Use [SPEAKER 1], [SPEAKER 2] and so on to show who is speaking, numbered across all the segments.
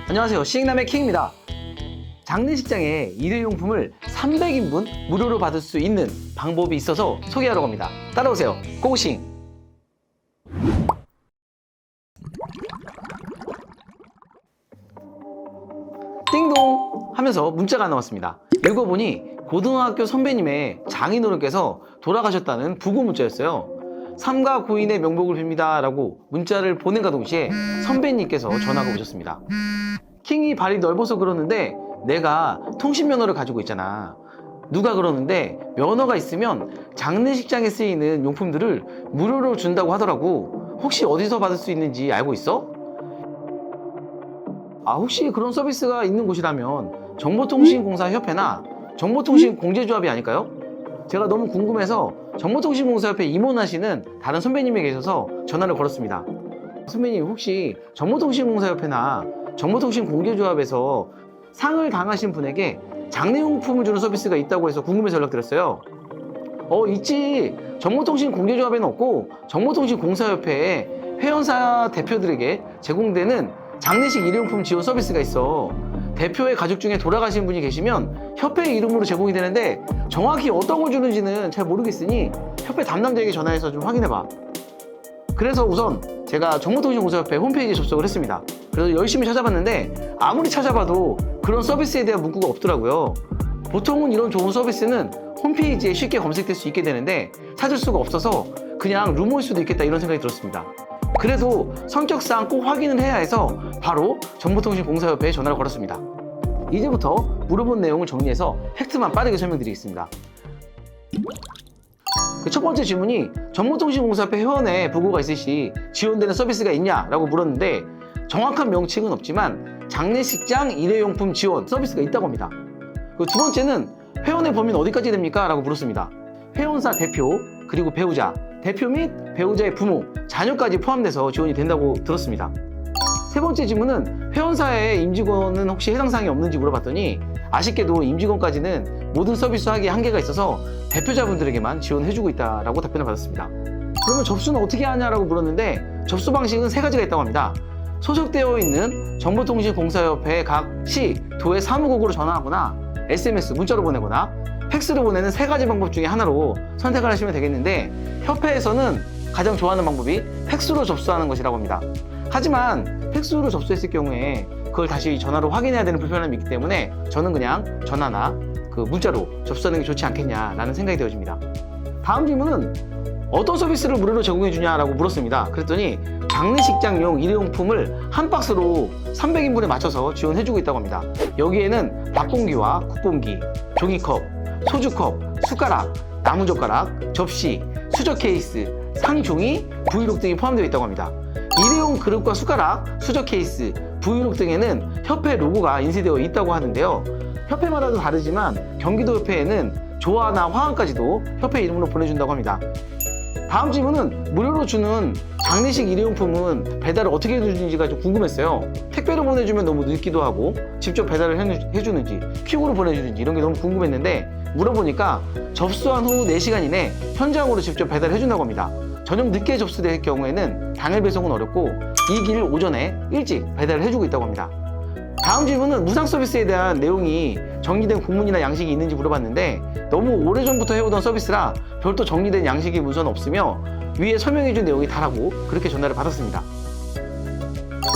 [SPEAKER 1] 안녕하세요, 시익남의 킹입니다. 장례식장에 일회용품을 300인분 무료로 받을 수 있는 방법이 있어서 소개하러 갑니다. 따라오세요. 고고싱. 띵동 하면서 문자가 나왔습니다. 읽어보니 고등학교 선배님의 장인어른께서 돌아가셨다는 부고 문자였어요. 삼가 고인의 명복을 빕니다 라고 문자를 보낸가 동시에 선배님께서 전화가 오셨습니다. 킹이 발이 넓어서 그러는데 내가 통신면허를 가지고 있잖아. 누가 그러는데 면허가 있으면 장례식장에 쓰이는 용품들을 무료로 준다고 하더라고. 혹시 어디서 받을 수 있는지 알고 있어? 혹시 그런 서비스가 있는 곳이라면 정보통신공사협회나 정보통신공제조합이 아닐까요? 제가 너무 궁금해서 정보통신공사협회 임원하시는 다른 선배님이 계셔서 전화를 걸었습니다. 선배님, 혹시 정보통신공사협회나 정보통신공제조합에서 상을 당하신 분에게 장례용품을 주는 서비스가 있다고 해서 궁금해서 연락드렸어요. 있지. 정보통신공제조합에는 없고 정보통신공사협회에 회원사 대표들에게 제공되는 장례식 일회용품 지원 서비스가 있어. 대표의 가족 중에 돌아가신 분이 계시면 협회 이름으로 제공이 되는데 정확히 어떤 걸 주는지는 잘 모르겠으니 협회 담당자에게 전화해서 좀 확인해봐. 그래서 우선 제가 정보통신공사협회 홈페이지에 접속을 했습니다. 그래서 열심히 찾아봤는데 아무리 찾아봐도 그런 서비스에 대한 문구가 없더라고요. 보통은 이런 좋은 서비스는 홈페이지에 쉽게 검색될 수 있게 되는데 찾을 수가 없어서 그냥 루머일 수도 있겠다 이런 생각이 들었습니다. 그래도 성격상 꼭 확인을 해야 해서 바로 정보통신공사협회에 전화를 걸었습니다. 이제부터 물어본 내용을 정리해서 팩트만 빠르게 설명드리겠습니다. 첫 번째 질문이 정보통신공사협회 회원에 부고가 있으시 지원되는 서비스가 있냐라고 물었는데 정확한 명칭은 없지만 장례식장 일회용품 지원 서비스가 있다고 합니다. 두 번째는 회원의 범위는 어디까지 됩니까? 라고 물었습니다. 회원사 대표, 그리고 배우자, 대표 및 배우자의 부모, 자녀까지 포함돼서 지원이 된다고 들었습니다. 세 번째 질문은 회원사의 임직원은 혹시 해당 사항이 없는지 물어봤더니 아쉽게도 임직원까지는 모든 서비스 하기에 한계가 있어서 대표자분들에게만 지원해주고 있다라고 답변을 받았습니다. 그러면 접수는 어떻게 하냐라고 물었는데 접수 방식은 세 가지가 있다고 합니다. 소속되어 있는 정보통신공사협회 각 시, 도의 사무국으로 전화하거나 SMS, 문자로 보내거나 팩스로 보내는 세 가지 방법 중에 하나로 선택을 하시면 되겠는데 협회에서는 가장 좋아하는 방법이 팩스로 접수하는 것이라고 합니다. 하지만 팩스로 접수했을 경우에 그걸 다시 전화로 확인해야 되는 불편함이 있기 때문에 저는 그냥 전화나 문자로 접수하는 게 좋지 않겠냐라는 생각이 되어집니다. 다음 질문은 어떤 서비스를 무료로 제공해 주냐라고 물었습니다. 그랬더니 장례식장용 일회용품을 한 박스로 300인분에 맞춰서 지원해주고 있다고 합니다. 여기에는 밥공기와 국공기, 종이컵, 소주컵, 숟가락, 나무젓가락, 접시, 수저 케이스, 상종이, 브이록 등이 포함되어 있다고 합니다. 일회용 그릇과 숟가락, 수저 케이스, 브이록 등에는 협회 로고가 인쇄되어 있다고 하는데요. 협회마다도 다르지만 경기도협회에는 조화나 화환까지도 협회 이름으로 보내준다고 합니다. 다음 질문은 무료로 주는 장례식 일회용품은 배달을 어떻게 해주는지가 좀 궁금했어요. 택배로 보내주면 너무 늦기도 하고 직접 배달을 해주는지 퀵으로 보내주는지 이런 게 너무 궁금했는데 물어보니까 접수한 후 4시간 이내 현장으로 직접 배달을 해준다고 합니다. 저녁 늦게 접수될 경우에는 당일 배송은 어렵고 이 길 오전에 일찍 배달을 해주고 있다고 합니다. 다음 질문은 무상 서비스에 대한 내용이 정리된 공문이나 양식이 있는지 물어봤는데 너무 오래전부터 해오던 서비스라 별도 정리된 양식이 문서는 없으며 위에 설명해준 내용이 다라고 그렇게 전화를 받았습니다.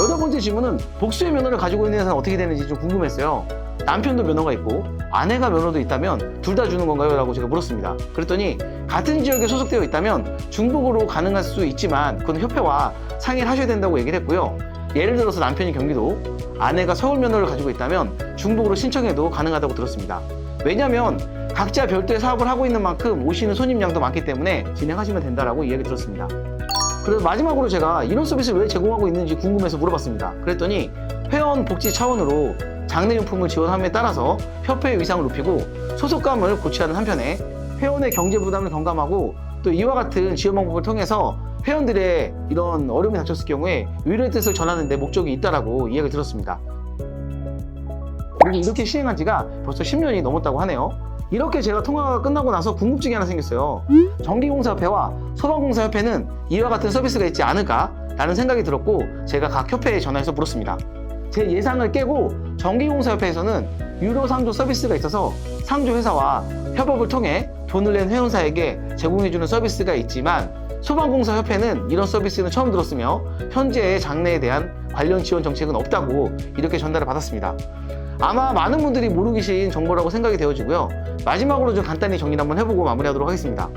[SPEAKER 1] 여덟 번째 질문은 복수의 면허를 가지고 있는 회사는 어떻게 되는지 좀 궁금했어요. 남편도 면허가 있고 아내가 면허도 있다면 둘 다 주는 건가요? 라고 제가 물었습니다. 그랬더니 같은 지역에 소속되어 있다면 중복으로 가능할 수 있지만 그건 협회와 상의를 하셔야 된다고 얘기를 했고요. 예를 들어서 남편이 경기도, 아내가 서울 면허를 가지고 있다면 중복으로 신청해도 가능하다고 들었습니다. 왜냐하면 각자 별도의 사업을 하고 있는 만큼 오시는 손님량도 많기 때문에 진행하시면 된다라고 이야기 들었습니다. 그래서 마지막으로 제가 이런 서비스를 왜 제공하고 있는지 궁금해서 물어봤습니다. 그랬더니 회원 복지 차원으로 장례용품을 지원함에 따라서 협회의 위상을 높이고 소속감을 고취하는 한편에 회원의 경제 부담을 경감하고 또 이와 같은 지원 방법을 통해서 회원들의 이런 어려움이 닥쳤을 경우에 위로의 뜻을 전하는 데 목적이 있다라고 이야기를 들었습니다. 그리고 이렇게 시행한 지가 벌써 10년이 넘었다고 하네요. 이렇게 제가 통화가 끝나고 나서 궁금증이 하나 생겼어요. 전기공사협회와 소방공사협회는 이와 같은 서비스가 있지 않을까? 라는 생각이 들었고 제가 각 협회에 전화해서 물었습니다. 제 예상을 깨고 전기공사협회에서는 유료 상조 서비스가 있어서 상조 회사와 협업을 통해 돈을 낸 회원사에게 제공해주는 서비스가 있지만 소방공사협회는 이런 서비스는 처음 들었으며 현재의 장래에 대한 관련 지원 정책은 없다고 이렇게 전달을 받았습니다. 아마 많은 분들이 모르고 계신 정보라고 생각이 되어지고요. 마지막으로 좀 간단히 정리를 한번 해보고 마무리하도록 하겠습니다.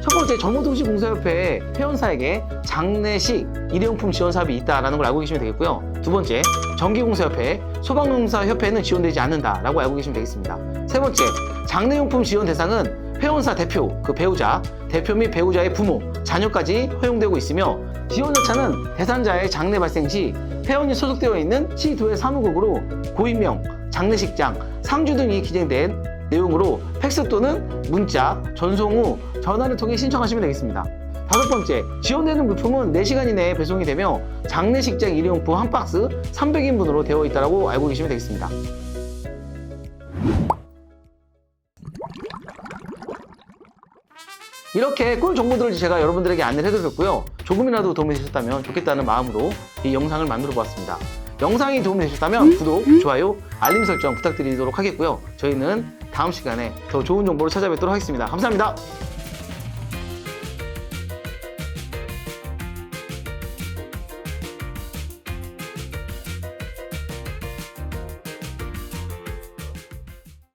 [SPEAKER 1] 첫 번째, 정보통신공사협회 회원사에게 장례식 일회용품 지원 사업이 있다는 걸 알고 계시면 되겠고요. 두 번째, 전기공사협회, 소방공사협회는 지원되지 않는다라고 알고 계시면 되겠습니다. 세 번째, 장례용품 지원 대상은 회원사 대표, 그 배우자, 대표 및 배우자의 부모, 자녀까지 허용되고 있으며 지원 절차는 대상자의 장례 발생 시 회원이 소속되어 있는 시도의 사무국으로 고인명, 장례식장, 상주 등이 기재된 내용으로 팩스 또는 문자, 전송 후 전화를 통해 신청하시면 되겠습니다. 다섯 번째, 지원되는 물품은 4시간 이내에 배송이 되며 장례식장 일회용품 한 박스 300인분으로 되어 있다고 알고 계시면 되겠습니다. 이렇게 꿀 정보들을 제가 여러분들에게 안내를 해드렸고요. 조금이라도 도움이 되셨다면 좋겠다는 마음으로 이 영상을 만들어 보았습니다. 영상이 도움이 되셨다면 구독, 좋아요, 알림 설정 부탁드리도록 하겠고요. 저희는 다음 시간에 더 좋은 정보를 찾아뵙도록 하겠습니다. 감사합니다.